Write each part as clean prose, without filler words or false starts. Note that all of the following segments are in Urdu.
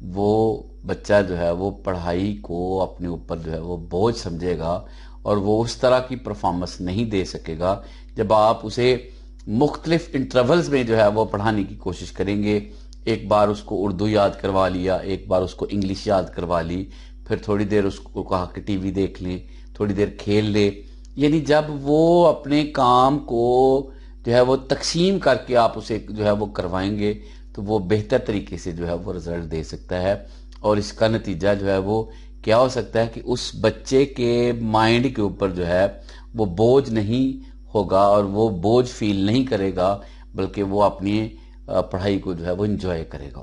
وہ بچہ جو ہے وہ پڑھائی کو اپنے اوپر جو ہے وہ بوجھ سمجھے گا اور وہ اس طرح کی پرفارمنس نہیں دے سکے گا جب آپ اسے مختلف انٹرولز میں جو ہے وہ پڑھانے کی کوشش کریں گے. ایک بار اس کو اردو یاد کروا لیا، ایک بار اس کو انگلش یاد کروا لی، پھر تھوڑی دیر اس کو کہا کہ ٹی وی دیکھ لیں، تھوڑی دیر کھیل لے. یعنی جب وہ اپنے کام کو جو ہے وہ تقسیم کر کے آپ اسے جو ہے وہ کروائیں گے تو وہ بہتر طریقے سے جو ہے وہ رزلٹ دے سکتا ہے. اور اس کا نتیجہ جو ہے وہ کیا ہو سکتا ہے کہ اس بچے کے مائنڈ کے اوپر جو ہے وہ بوجھ نہیں ہوگا اور وہ بوجھ فیل نہیں کرے گا، بلکہ وہ اپنی پڑھائی کو جو ہے وہ انجوائے کرے گا.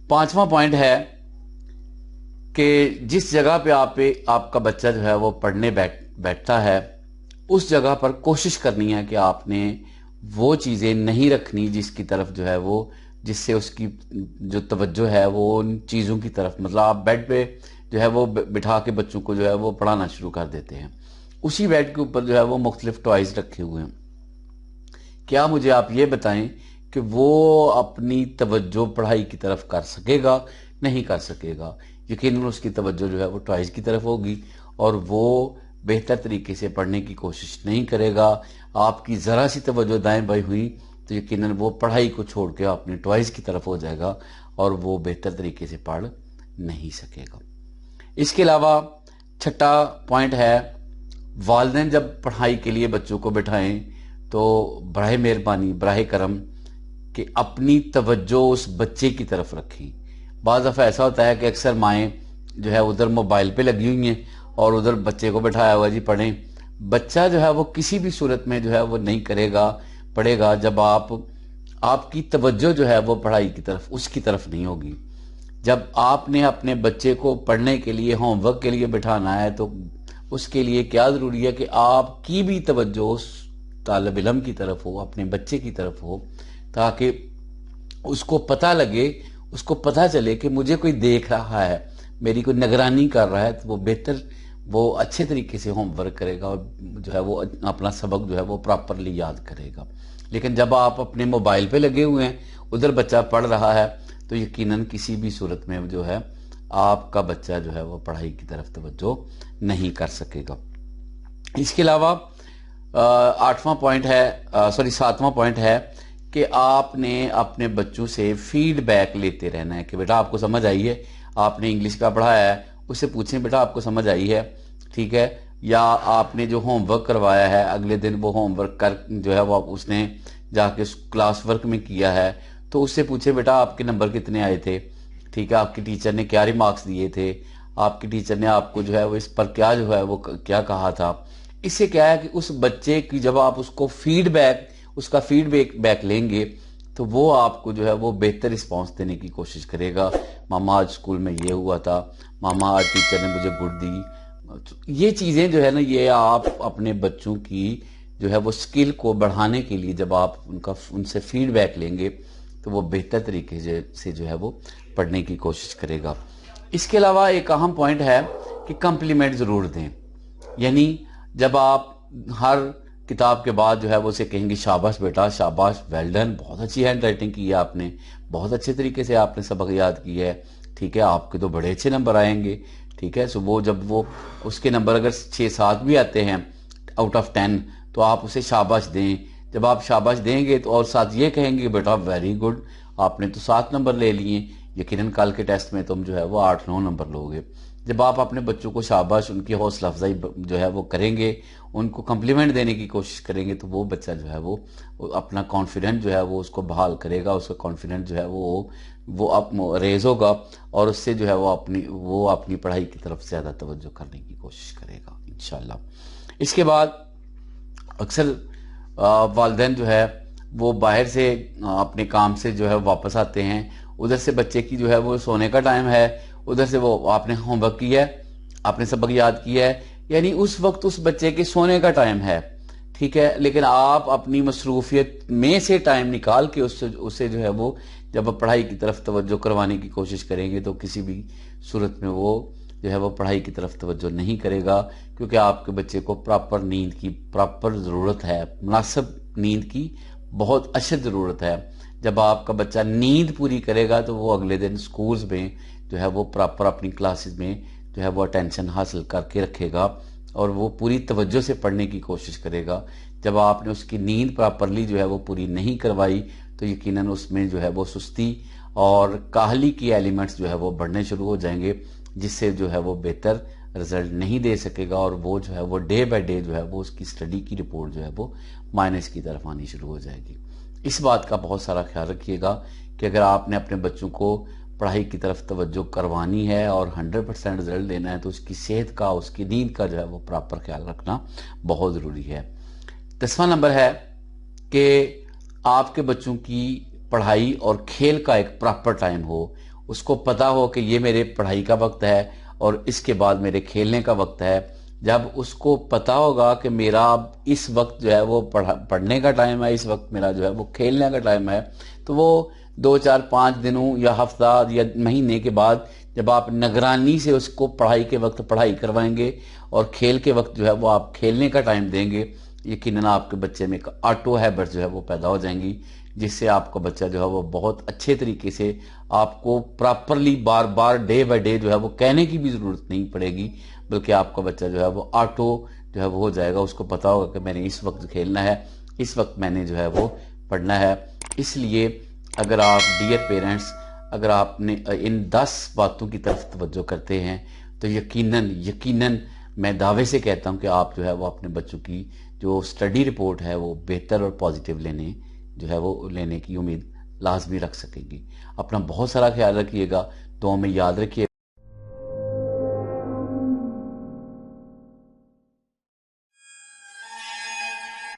5واں پوائنٹ ہے کہ جس جگہ پہ آپ کا بچہ جو ہے وہ پڑھنے بیٹھتا ہے اس جگہ پر کوشش کرنی ہے کہ آپ نے وہ چیزیں نہیں رکھنی جس کی طرف جو ہے وہ جس سے اس کی جو توجہ ہے وہ ان چیزوں کی طرف، مطلب آپ بیڈ پہ جو ہے وہ بٹھا کے بچوں کو جو ہے وہ پڑھانا شروع کر دیتے ہیں، اسی بیڈ کے اوپر جو ہے وہ مختلف ٹوائز رکھے ہوئے ہیں. کیا مجھے آپ یہ بتائیں کہ وہ اپنی توجہ پڑھائی کی طرف کر سکے گا؟ نہیں کر سکے گا. یقیناً اس کی توجہ جو ہے وہ ٹوائز کی طرف ہوگی اور وہ بہتر طریقے سے پڑھنے کی کوشش نہیں کرے گا. آپ کی ذرا سی توجہ دائیں بائیں ہوئی تو یقیناً وہ پڑھائی کو چھوڑ کے اپنی ٹوائز کی طرف ہو جائے گا اور وہ بہتر طریقے سے پڑھ نہیں سکے گا. اس کے علاوہ 6واں پوائنٹ ہے، والدین جب پڑھائی کے لیے بچوں کو بٹھائیں تو براہ مہربانی براہ کرم کہ اپنی توجہ اس بچے کی طرف رکھیں. بعض دفعہ ایسا ہوتا ہے کہ اکثر مائیں جو ہے ادھر موبائل پہ لگی ہوئی ہیں اور ادھر بچے کو بٹھایا ہوا جی پڑھیں. بچہ جو ہے وہ کسی بھی صورت میں جو ہے وہ نہیں کرے گا، پڑھے گا جب آپ کی توجہ جو ہے وہ پڑھائی کی طرف اس کی طرف نہیں ہوگی. جب آپ نے اپنے بچے کو پڑھنے کے لیے ہوم ورک کے لیے بٹھانا ہے تو اس کے لیے کیا ضروری ہے کہ آپ کی بھی توجہ اس طالب علم کی طرف ہو، اپنے بچے کی طرف ہو، تاکہ اس کو پتہ لگے، اس کو پتہ چلے کہ مجھے کوئی دیکھ رہا ہے، میری کوئی نگرانی کر رہا ہے، تو وہ اچھے طریقے سے ہوم ورک کرے گا اور جو ہے وہ اپنا سبق جو ہے وہ پراپرلی یاد کرے گا. لیکن جب آپ اپنے موبائل پہ لگے ہوئے ہیں، ادھر بچہ پڑھ رہا ہے، تو یقیناً کسی بھی صورت میں جو ہے آپ کا بچہ جو ہے وہ پڑھائی کی طرف توجہ نہیں کر سکے گا. اس کے علاوہ 7واں پوائنٹ ہے کہ آپ نے اپنے بچوں سے فیڈ بیک لیتے رہنا ہے کہ بیٹا آپ کو سمجھ آئی ہے، آپ نے انگلش کا پڑھایا ہے اس سے پوچھیں بیٹا آپ کو سمجھ آئی ہے، ٹھیک ہے، یا آپ نے جو ہوم ورک کروایا ہے اگلے دن وہ ہوم ورک جو ہے وہ اس نے جا کے کلاس ورک میں کیا ہے تو اس سے پوچھیں بیٹا آپ کے نمبر کتنے آئے تھے، ٹھیک ہے، آپ کی ٹیچر نے کیا ریمارکس دیے تھے، آپ کی ٹیچر نے آپ کو جو ہے وہ اس پر کیا جو ہے وہ کیا کہا تھا. اس سے کیا ہے کہ اس بچے کی جب آپ اس کا فیڈ بیک لیں گے تو وہ آپ کو جو ہے وہ بہتر رسپانس دینے کی کوشش کرے گا. ماما آج اسکول میں یہ ہوا تھا، ماما آج ٹیچر نے مجھے گڈ دی. یہ چیزیں جو ہے نا یہ آپ اپنے بچوں کی جو ہے وہ سکل کو بڑھانے کے لیے جب آپ ان سے فیڈ بیک لیں گے تو وہ بہتر طریقے سے جو ہے وہ پڑھنے کی کوشش کرے گا. اس کے علاوہ ایک اہم پوائنٹ ہے کہ کمپلیمنٹ ضرور دیں. یعنی جب آپ ہر کتاب کے بعد جو ہے وہ اسے کہیں گے شاباش بیٹا، شاباش، ویل ڈن، بہت اچھی ہینڈ رائٹنگ کی ہے آپ نے، بہت اچھے طریقے سے آپ نے سبق یاد کیا ہے، ٹھیک ہے، آپ کے تو بڑے اچھے نمبر آئیں گے، ٹھیک ہے. وہ جب وہ اس کے نمبر اگر 6-7 بھی آتے ہیں آؤٹ آف 10 تو آپ اسے شاباش دیں. جب آپ شاباش دیں گے تو اور ساتھ یہ کہیں گے بیٹا ویری گڈ، آپ نے تو 7 نمبر لے لیے، یقیناً کل کے ٹیسٹ میں تم جو ہے وہ 8-9 نمبر لوگے. جب آپ اپنے بچوں کو شاباش، ان کی حوصلہ افزائی جو ہے وہ کریں گے، ان کو کمپلیمنٹ دینے کی کوشش کریں گے تو وہ بچہ جو ہے وہ اپنا کانفیڈنٹ جو ہے وہ اس کو بحال کرے گا، اس کا کانفیڈنٹ جو ہے وہ ریز ہوگا اور اس سے جو ہے وہ اپنی پڑھائی کی طرف زیادہ توجہ کرنے کی کوشش کرے گا انشاءاللہ. اس کے بعد اکثر والدین جو ہے وہ باہر سے اپنے کام سے جو ہے واپس آتے ہیں، ادھر سے بچے کی جو ہے وہ سونے کا ٹائم ہے، ادھر سے وہ آپ نے ہوم ورک کیا ہے، آپ نے سبق یاد کیا ہے، یعنی اس وقت اس بچے کے سونے کا ٹائم ہے، ٹھیک ہے، لیکن آپ اپنی مصروفیت میں سے ٹائم نکال کے اسے جو ہے وہ جب پڑھائی کی طرف توجہ کروانے کی کوشش کریں گے تو کسی بھی صورت میں وہ جو ہے وہ پڑھائی کی طرف توجہ نہیں کرے گا، کیونکہ آپ کے بچے کو پراپر نیند کی پراپر ضرورت ہے، مناسب نیند کی بہت اشد ضرورت ہے. جب آپ کا بچہ نیند پوری کرے گا تو وہ اگلے دن سکولز میں جو ہے وہ پراپر اپنی کلاسز میں جو ہے وہ اٹینشن حاصل کر کے رکھے گا اور وہ پوری توجہ سے پڑھنے کی کوشش کرے گا. جب آپ نے اس کی نیند پراپرلی جو ہے وہ پوری نہیں کروائی تو یقیناً اس میں جو ہے وہ سستی اور کاہلی کی ایلیمنٹس جو ہے وہ بڑھنے شروع ہو جائیں گے، جس سے جو ہے وہ بہتر رزلٹ نہیں دے سکے گا، اور وہ جو ہے وہ ڈے بائی ڈے جو ہے وہ اس کی اسٹڈی کی رپورٹ جو ہے وہ مائنس کی طرف آنی شروع ہو جائے گی. اس بات کا بہت سارا خیال رکھیے گا کہ اگر آپ نے اپنے بچوں کو پڑھائی کی طرف توجہ کروانی ہے اور 100% رزلٹ دینا ہے تو اس کی صحت کا، اس کی نیند کا جو ہے وہ پراپر خیال رکھنا بہت ضروری ہے. 10واں نمبر ہے کہ آپ کے بچوں کی پڑھائی اور کھیل کا ایک پراپر ٹائم ہو. اس کو پتا ہو کہ یہ میرے پڑھائی کا وقت ہے اور اس کے بعد میرے کھیلنے کا وقت ہے. جب اس کو پتا ہوگا کہ میرا اس وقت جو ہے وہ پڑھنے کا ٹائم ہے، اس وقت میرا جو ہے وہ کھیلنے کا ٹائم ہے، تو وہ 2 4 5 دنوں یا ہفتہ یا مہینے کے بعد جب آپ نگرانی سے اس کو پڑھائی کے وقت پڑھائی کروائیں گے اور کھیل کے وقت جو ہے وہ آپ کھیلنے کا ٹائم دیں گے، یقیناً آپ کے بچے میں ایک آٹو ہیبٹ جو ہے وہ پیدا ہو جائیں گی، جس سے آپ کا بچہ جو ہے وہ بہت اچھے طریقے سے آپ کو properly bar bar day by day جو ہے وہ کہنے کی بھی ضرورت نہیں پڑے گی، بلکہ آپ کا بچہ جو ہے وہ آٹو جو ہے وہ ہو جائے گا. اس کو پتا ہوگا کہ میں نے اس وقت کھیلنا ہے، اس وقت میں نے جو ہے وہ پڑھنا ہے. اس لیے اگر آپ ڈیئر پیرنٹس اگر آپ نے ان 10 باتوں کی طرف توجہ کرتے ہیں تو یقیناً میں دعوے سے کہتا ہوں کہ آپ جو ہے وہ اپنے بچوں کی جو اسٹڈی رپورٹ ہے وہ بہتر اور پازیٹیو لینے کی امید لازمی رکھ سکیں گی. اپنا بہت سارا خیال رکھیے گا، دعاؤں میں یاد رکھیے.